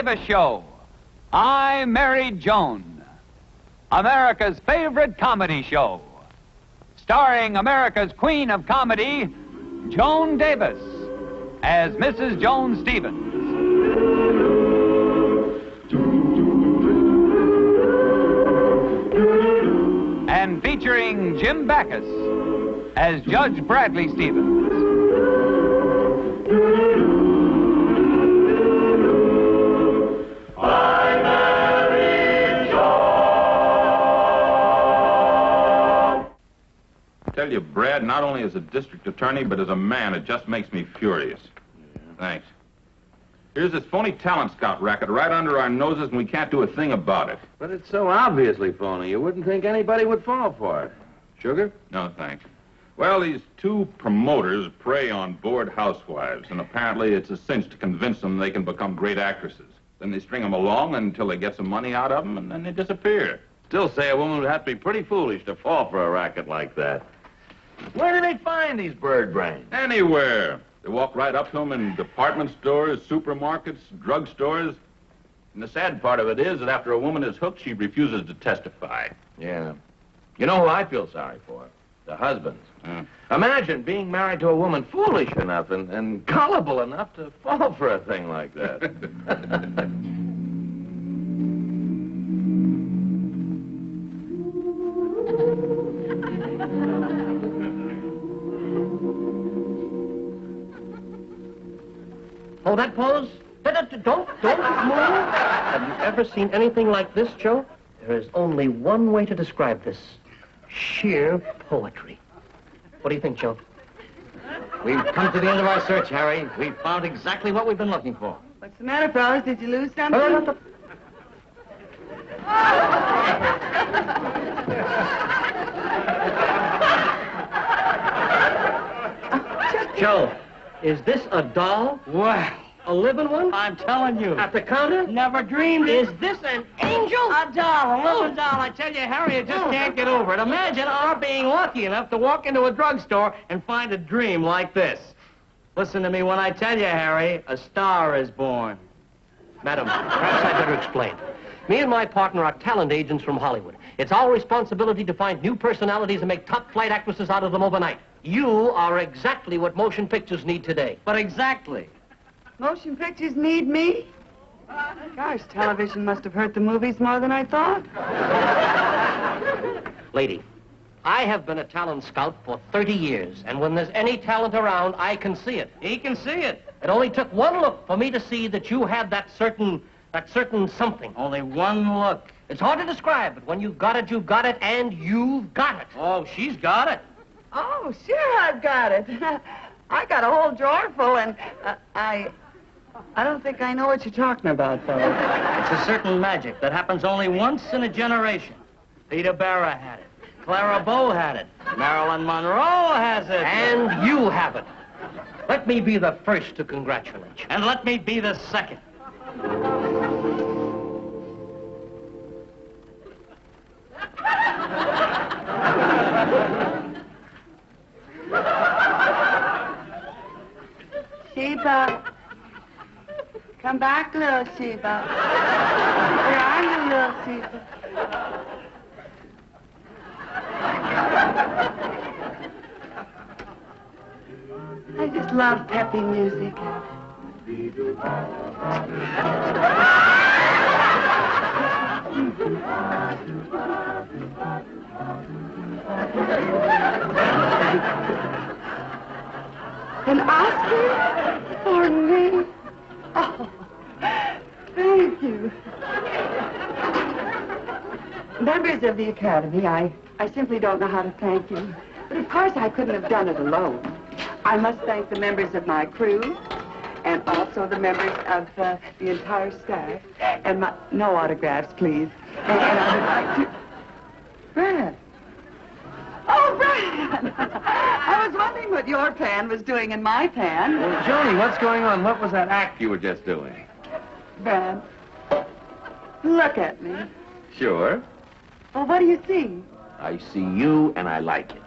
Davis Show. I'm Married Joan, America's favorite comedy show, starring America's queen of comedy, Joan Davis, as Mrs. Joan Stevens. And featuring Jim Backus as Judge Bradley Stevens. I tell you, Brad, not only as a district attorney, but as a man, it just makes me furious. Yeah. Thanks. Here's this phony talent scout racket right under our noses, and we can't do a thing about it. But it's so obviously phony, you wouldn't think anybody would fall for it. Sugar? No, thanks. Well, these two promoters prey on bored housewives, and apparently it's a cinch to convince them they can become great actresses. Then they string them along until they get some money out of them, and then they disappear. Still say a woman would have to be pretty foolish to fall for a racket like that. Where do they find these bird brains? Anywhere. They walk right up to them in department stores, supermarkets, drugstores. And the sad part of it is that after a woman is hooked, she refuses to testify. Yeah. You know who I feel sorry for? The husbands. Imagine being married to a woman foolish enough and gullible enough to fall for a thing like that. Oh, that pose? Don't move. Have you ever seen anything like this, Joe? There is only one way to describe this. Sheer poetry. What do you think, Joe? We've come to the end of our search, Harry. We've found exactly what we've been looking for. What's the matter, fellas? Did you lose something? Joe, is this a doll? Wow. A living one? I'm telling you. At the counter? Never dreamed it. Is this an angel? A doll, a living doll. I tell you, Harry, I just can't get over it. Imagine our being lucky enough to walk into a drugstore and find a dream like this. Listen to me when I tell you, Harry, a star is born. Madam, perhaps I'd better explain. Me and my partner are talent agents from Hollywood. It's our responsibility to find new personalities and make top-flight actresses out of them overnight. You are exactly what motion pictures need today. But exactly. Motion pictures need me? Gosh, television must have hurt the movies more than I thought. Lady, I have been a talent scout for 30 years, and when there's any talent around, I can see it. He can see it. It only took one look for me to see that you had that certain something. Only one look. It's hard to describe, but when you've got it, and you've got it. Oh, she's got it. Oh, sure I've got it. I got a whole drawer full, and I don't think I know what you're talking about, though. It's a certain magic that happens only once in a generation. Peter Barra had it. Clara Bow had it. Marilyn Monroe has it. And you have it. Let me be the first to congratulate you. And let me be the second. Sheba. Come back, little Sheba. Where are you, little Sheba? I just love peppy music. An Oscar for me? Oh, thank you. Members of the Academy, I simply don't know how to thank you. But of course I couldn't have done it alone. I must thank the members of my crew, and also the members of the entire staff. And no autographs, please. And I would like to... Brad. Oh, Brad! I was wondering what your pan was doing in my pan. Well, Joni, what's going on? What was that act you were just doing? Brad, look at me. Sure. Well, what do you see? I see you, and I like it.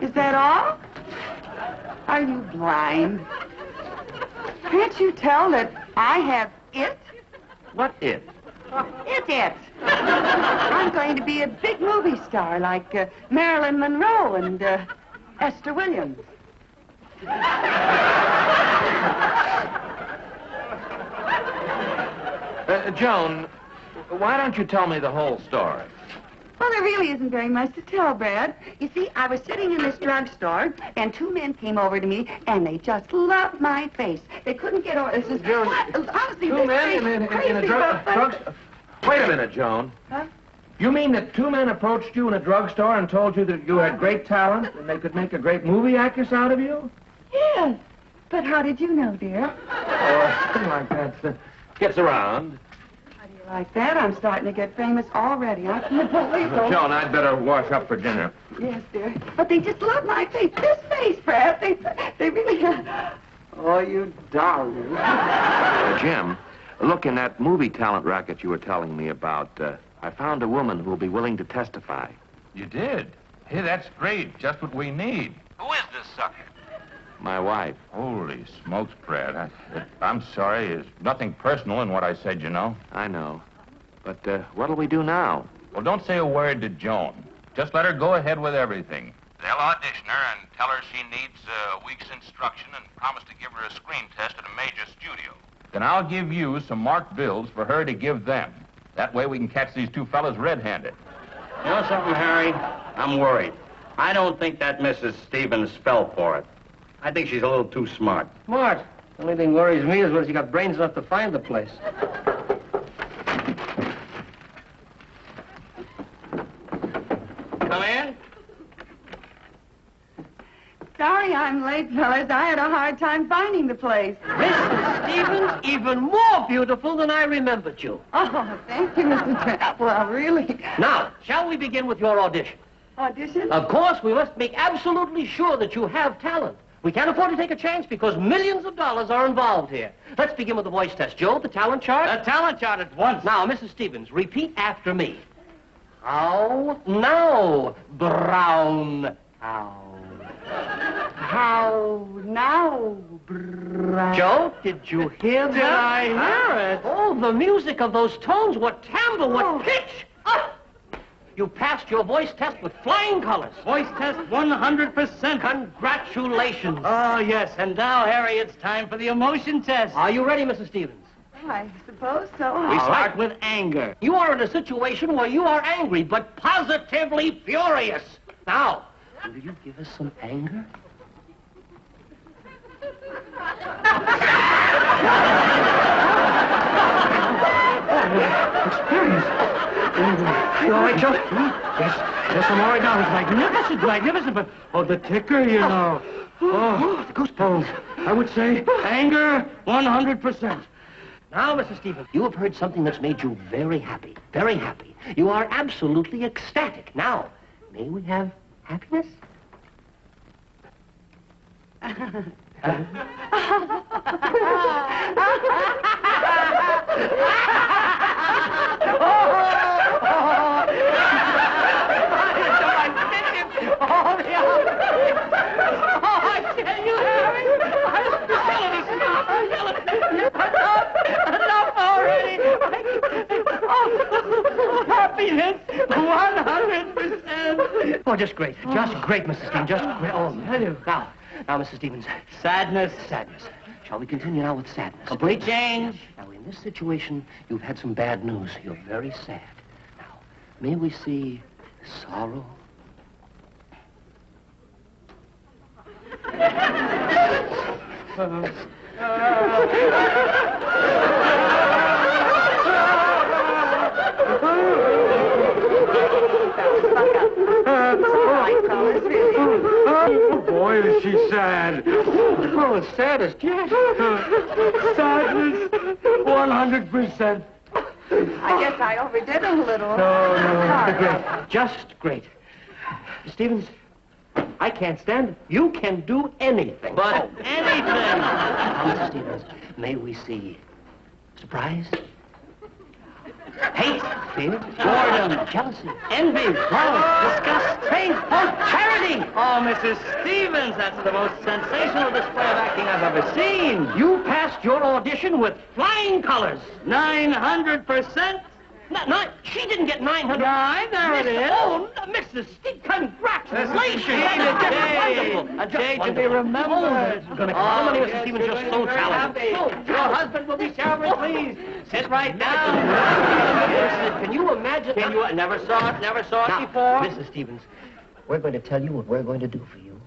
Is that all? Are you blind? Can't you tell that I have It? What it? It. I'm going to be a big movie star like Marilyn Monroe and Esther Williams. Joan, why don't you tell me the whole story? Well, there really isn't very much to tell, Brad. You see, I was sitting in this drugstore, and two men came over to me, and they just loved my face. They couldn't get over... This is... Joan, honestly, two men in a drugstore? Wait a minute, Joan. Huh? You mean that two men approached you in a drugstore and told you that you had great talent and they could make a great movie actress out of you? Yes. But how did you know, dear? Oh, something like that. Gets around. How do you like that? I'm starting to get famous already. I can't believe it. Joan, I'd better wash up for dinner. Yes, dear. But they just love my face. This face, Brad. They really... Oh, you darling. Jim, look, in that movie talent racket you were telling me about, I found a woman who will be willing to testify. You did? Hey, that's great. Just what we need. Who is this sucker? My wife. Holy smokes, Brad. I'm sorry. There's nothing personal in what I said, you know. I know. But what'll we do now? Well, don't say a word to Joan. Just let her go ahead with everything. They'll audition her and tell her she needs a week's instruction and promise to give her a screen test at a major studio. Then I'll give you some marked bills for her to give them. That way we can catch these two fellas red-handed. You know something, Harry? I'm worried. I don't think that Mrs. Stevens fell for it. I think she's a little too smart. Smart. The only thing worries me is whether she got brains enough to find the place. Come in. Sorry I'm late, fellas. I had a hard time finding the place. Mrs. Stevens, even more beautiful than I remembered you. Oh, thank you, Mr. Trent. Well, really. Now, shall we begin with your audition? Audition? Of course, we must make absolutely sure that you have talent. We can't afford to take a chance because millions of dollars are involved here. Let's begin with the voice test. Joe, the talent chart? The talent chart at once. Now, Mrs. Stevens, repeat after me. How now, brown cow? How now, Brad? Joe, did you hear that? Did I hear it? Oh, the music of those tones, what timbre, what pitch! Ah! You passed your voice test with flying colors. Voice test 100%. Congratulations. Oh, yes. And now, Harry, it's time for the emotion test. Are you ready, Mrs. Stevens? I suppose so. We All start right. with anger. You are in a situation where you are angry, but positively furious. Now, will you give us some anger? Experience. You all right, Joe? Yes, I'm all right now. It's magnificent, but, oh, the ticker, you know. Oh, the goosebumps. I would say anger, 100%. Now, Mrs. Stevens, you have heard something that's made you very happy. Very happy. You are absolutely ecstatic. Now, may we have happiness? Happiness, 100%. Oh, just great. Just great, Mrs. Stevens. Just great. Oh, now, Mrs. Stevens. Sadness. Sadness. Shall we continue now with sadness? Complete change. Now, in this situation, you've had some bad news. You're very sad. Now, may we see sorrow? Oh, boy, is she sad. Oh, saddest yet. Sadness, 100%. I guess I overdid it a little. No. Just great. Stevens, I can't stand it. You can do anything. But anything. Now, Mrs. Stevens, may we see surprise? Hate. fear, boredom, jealousy, envy, love, disgust, faith, hope, charity. Oh, Mrs. Stevens, that's the most sensational display of acting I've ever seen. You passed your audition with flying colors. 900%. No, she didn't get 900. There it is. Oh, Mrs. Steve, congratulations. Jay, Wonderful. Jay to be remembered. You're going to call money, Mrs. Stevens. You're so talented. Your husband will be shouting, please. Sit right down. Can you imagine? Never saw it Now, before? Mrs. Stevens, we're going to tell you what we're going to do for you.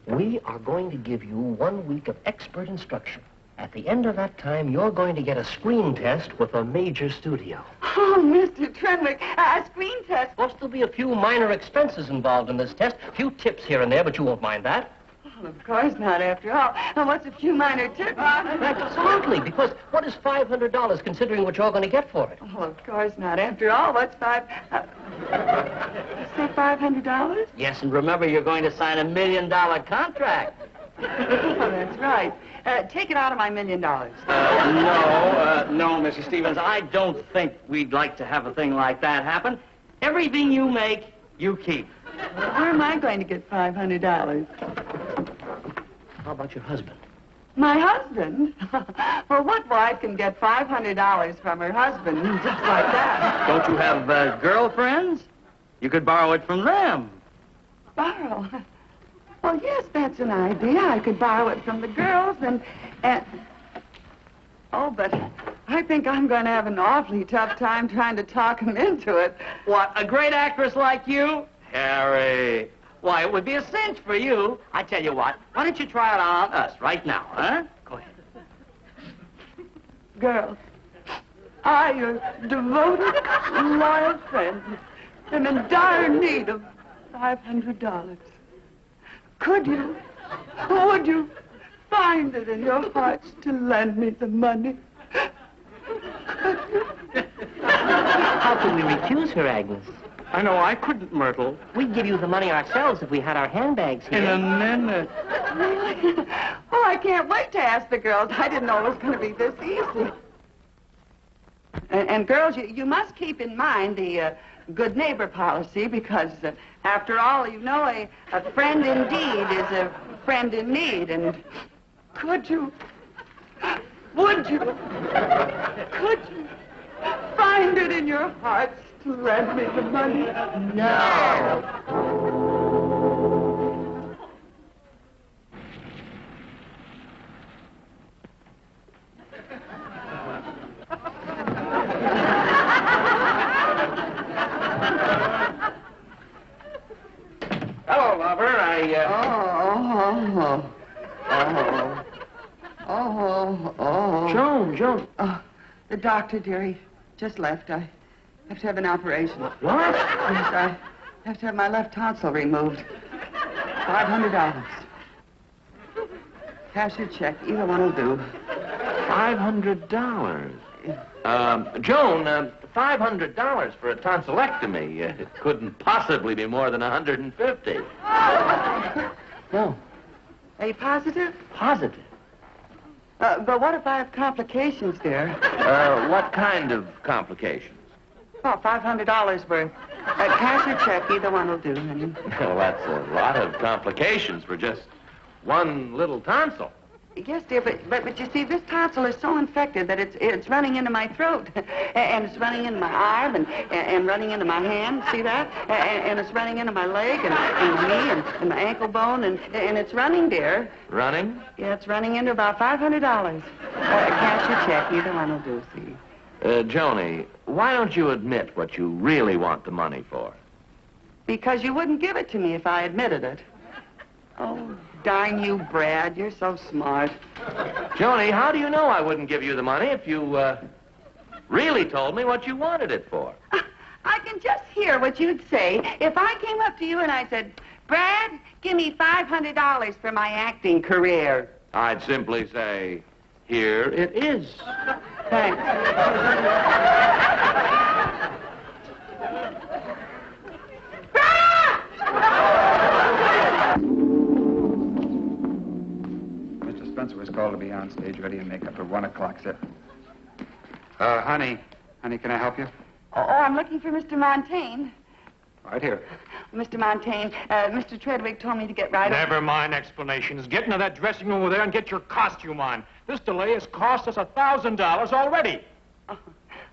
We are going to give you 1 week of expert instruction. At the end of that time, you're going to get a screen test with a major studio. Oh, Mr. Trenwick, a screen test. Of course, there'll be a few minor expenses involved in this test, a few tips here and there, but you won't mind that. Well, of course not, after all. Now, what's a few minor tips? Absolutely, because what is $500 considering what you're going to get for it? Well, of course not. After all, what's you say $500? Yes, and remember, you're going to sign $1 million contract. Oh, that's right. Take it out of my $1 million. No, Mrs. Stevens, I don't think we'd like to have a thing like that happen. Everything you make, you keep. Well, where am I going to get $500? How about your husband? My husband? Well, what wife can get $500 from her husband just like that? Don't you have girlfriends? You could borrow it from them. Borrow? Well, yes, that's an idea. I could borrow it from the girls and... Oh, but I think I'm going to have an awfully tough time trying to talk him into it. What, a great actress like you? Harry. Why, it would be a cinch for you. I tell you what, why don't you try it on us right now, huh? Go ahead. Girls, I, your devoted, loyal friend, am in dire need of $500. Would you find it in your hearts to lend me the money? How can we refuse her, Agnes? I know I couldn't, Myrtle. We'd give you the money ourselves if we had our handbags here. In a minute. Really? Oh, I can't wait to ask the girls. I didn't know it was going to be this easy. And girls, you must keep in mind the good neighbor policy because, after all, you know, a friend indeed is a friend in need. And would you find it in your hearts to lend me the money? No. Hello, lover. Joan. Oh, the doctor, dearie, just left. I have to have an operation. What? Yes, I have to have my left tonsil removed. $500. Cash or check, either one will do. $500. Joan, $500 for a tonsillectomy. It couldn't possibly be more than $150. No. Are you positive? Positive. But what if I have complications, dear? What kind of complications? Oh, $500 worth. Cash or check, either one will do, honey. Well, that's a lot of complications for just one little tonsil. Yes, dear, but you see, this tonsil is so infected that it's running into my throat, and it's running into my arm, and running into my hand. See that? And it's running into my leg, and my knee, and my ankle bone, and it's running, dear. Running? Yeah, it's running into about $500. Cash or check, either one will do. See. Joni, why don't you admit what you really want the money for? Because you wouldn't give it to me if I admitted it. Oh, darn you, Brad. You're so smart. Joni, how do you know I wouldn't give you the money if you, really told me what you wanted it for? I can just hear what you'd say if I came up to you and I said, Brad, give me $500 for my acting career. I'd simply say, here it is. Thanks. Mr. Spencer was called to be on stage ready and makeup for 1 o'clock, sir. Honey, can I help you? Oh, I'm looking for Mr. Montaigne. Right here. Mr. Montaigne, Mr. Treadwig told me to get right Never mind explanations. Get into that dressing room over there and get your costume on. This delay has cost us $1,000 already. Oh,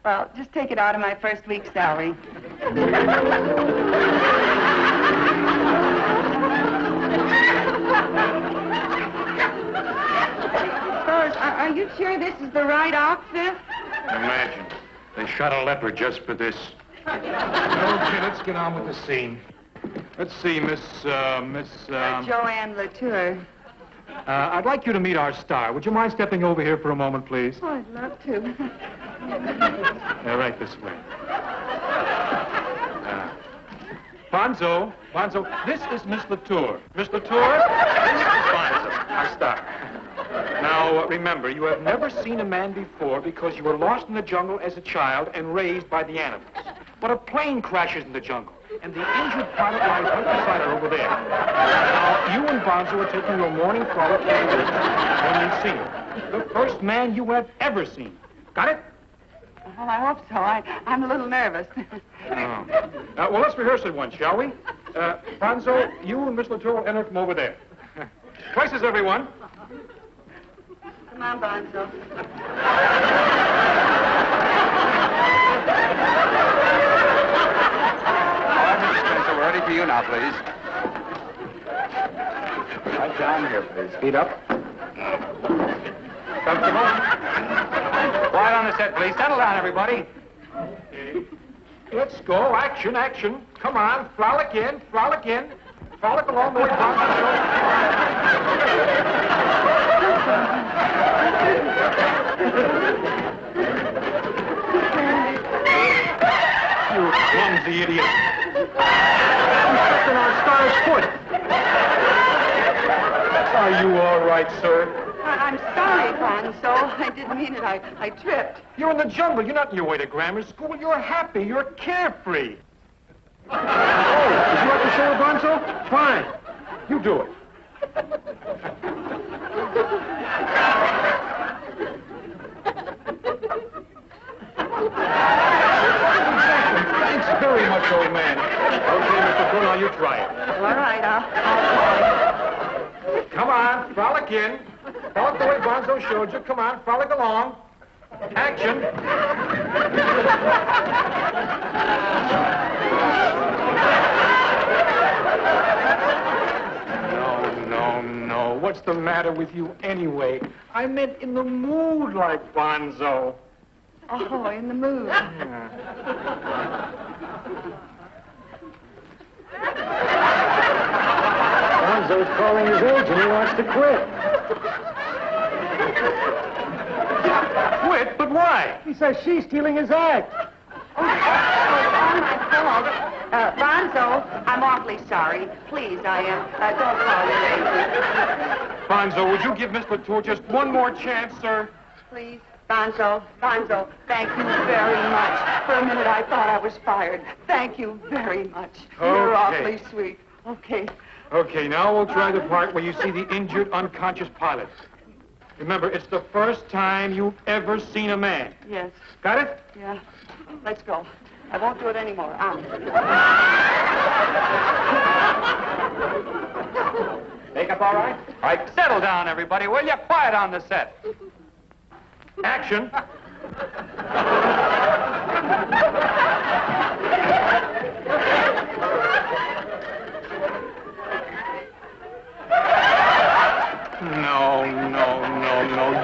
well, just take it out of my first week's salary. Fellas, are you sure this is the right outfit? Imagine. They shot a leopard just for this. Okay, let's get on with the scene. Let's see, Miss... Joanne Latour. I'd like you to meet our star. Would you mind stepping over here for a moment, please? Oh, I'd love to. Right this way. Bonzo, this is Miss Latour. Miss Latour, this is Bonzo, our star. Now, remember, you have never seen a man before because you were lost in the jungle as a child and raised by the animals. But a plane crashes in the jungle, and the injured pilot lies right beside her over there. Now, you and Bonzo are taking your morning frolic to the woods when you see him. The first man you have ever seen. Got it? Well, I hope so. I'm a little nervous. Well, let's rehearse it once, shall we? Bonzo, you and Miss Latour will enter from over there. Places, everyone. Come on, Bonzo. All right, Mr. Spencer, we're ready for you now, please. Right down here, please. Feet up. Comfortable? Quiet on the set, please. Settle down, everybody. Okay. Let's go. Action, action. Come on. Frolic in, frolic in. Frolic along the way, Bonzo. You clumsy idiot. You stepped on our star's foot. Are you all right, sir? I'm sorry, Bonzo. I didn't mean it. I tripped. You're in the jungle. You're not on your way to grammar school. You're happy. You're carefree. Oh, would you like to show her, Bonzo? Fine. You do it. Thanks very much, old man. Okay, Mr. Bruno, now you try it. All right, I'll try. Come on, frolic in. Frolic the way Bonzo showed you. Come on, frolic along. Action. No. What's the matter with you anyway? I meant in the mood like Bonzo. Oh, in the mood. Bonzo's calling his agent. He wants to quit. Quit? But why? He says she's stealing his act. Oh, my fault. Bonzo, I'm awfully sorry. Please, don't call your agent. Bonzo, would you give Miss Latour just one more chance, sir? Please. Bonzo, thank you very much. For a minute, I thought I was fired. Thank you very much. You're awfully sweet. Okay. Okay, now we'll try the part where you see the injured, unconscious pilot. Remember, it's the first time you've ever seen a man. Yes. Got it? Yeah. Let's go. I won't do it anymore. Makeup all right? All right, settle down, everybody, will you? Quiet on the set. Action. No.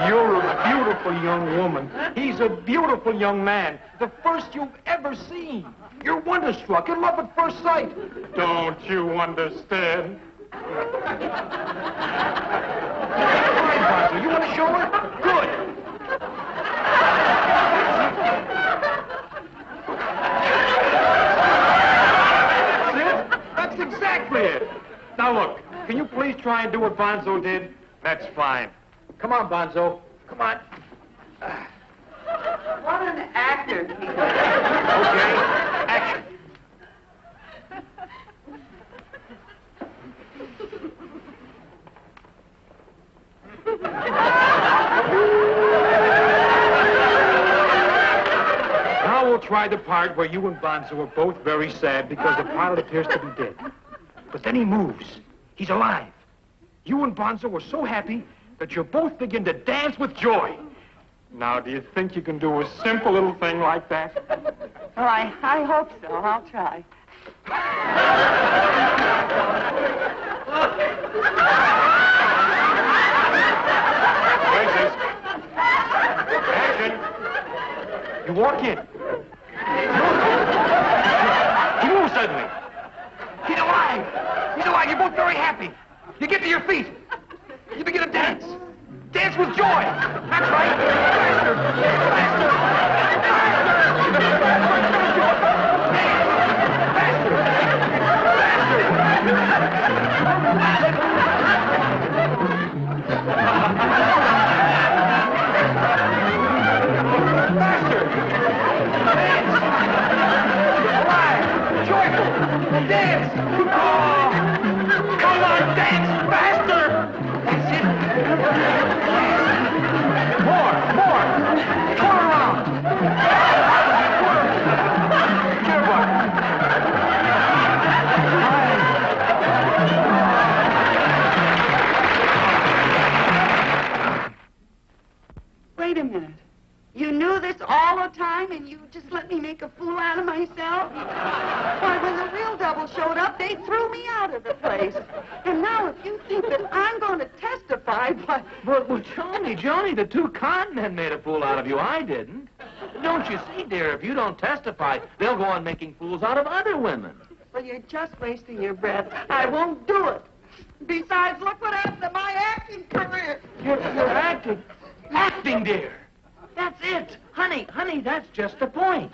You're a beautiful young woman. He's a beautiful young man. The first you've ever seen. You're wonderstruck, in love at first sight. Don't you understand? All right, Bonzo, you want to show her? Good. That's exactly it. Now, look, can you please try and do what Bonzo did? That's fine. Come on, Bonzo. Come on. What an actor he is. Okay, action. Now we'll try the part where you and Bonzo are both very sad because the pilot appears to be dead. But then he moves. He's alive. You and Bonzo are so happy that you both begin to dance with joy. Now, do you think you can do a simple little thing like that? Well, I hope so. I'll try. Faces. Action. You walk in. He moves suddenly. He's alive. He's alive. You're both very happy. You get to your feet. You begin to dance. Dance with joy. That's right. Faster. Faster. Dance! Oh! Come on, dance faster! That's it. More! Turn around! Here, boy. Wait a minute. You knew this all the time, and you just let me make a fool out of myself? Why, when the real double showed up, they threw me out of the place. And now if you think that I'm going to testify, why... Well, Joni, the two con men made a fool out of you. I didn't. Don't you see, dear, if you don't testify, they'll go on making fools out of other women. Well, you're just wasting your breath. I won't do it. Besides, look what happened to my acting career. You're acting. Acting, dear. That's it. Honey, that's just the point.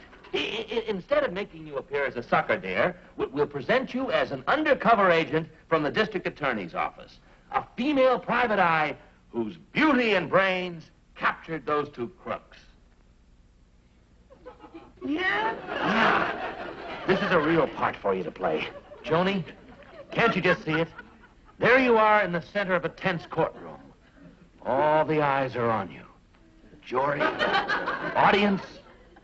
Instead of making you appear as a sucker, dear, we'll present you as an undercover agent from the district attorney's office. A female private eye whose beauty and brains captured those two crooks. Yeah? Yeah. This is a real part for you to play. Joni, can't you just see it? There you are in the center of a tense courtroom. All the eyes are on you. The jury, the audience,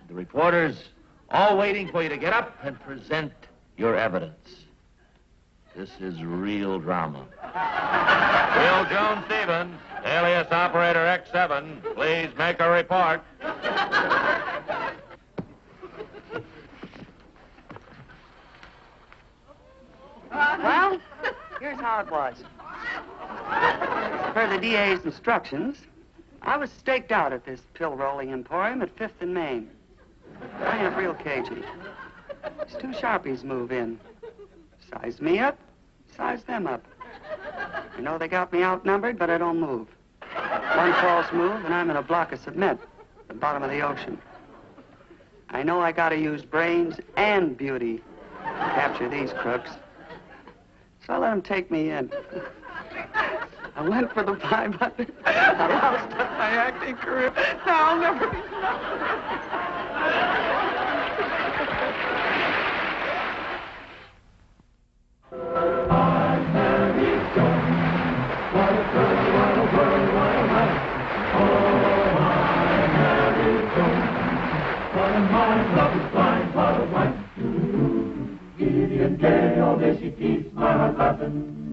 the reporters, all waiting for you to get up and present your evidence. This is real drama. Will Joan Stevens, alias Operator X7, please make a report. Well, here's how it was. Per the DA's instructions, I was staked out at this pill-rolling emporium at 5th and Main. I ain't real cagey. These two Sharpies move in. Size me up, size them up. You know they got me outnumbered, but I don't move. One false move, and I'm in a block of cement at the bottom of the ocean. I know I gotta use brains and beauty to capture these crooks. So I let them take me in. I went for the 500. I lost my acting career. Now I'll never be... I'm Married Joan. What a girl, what a world, what a life. Oh, I'm Married Joan. What a mind, love is blind, what a wife. Giddy and gay, all day she keeps my heart laughing.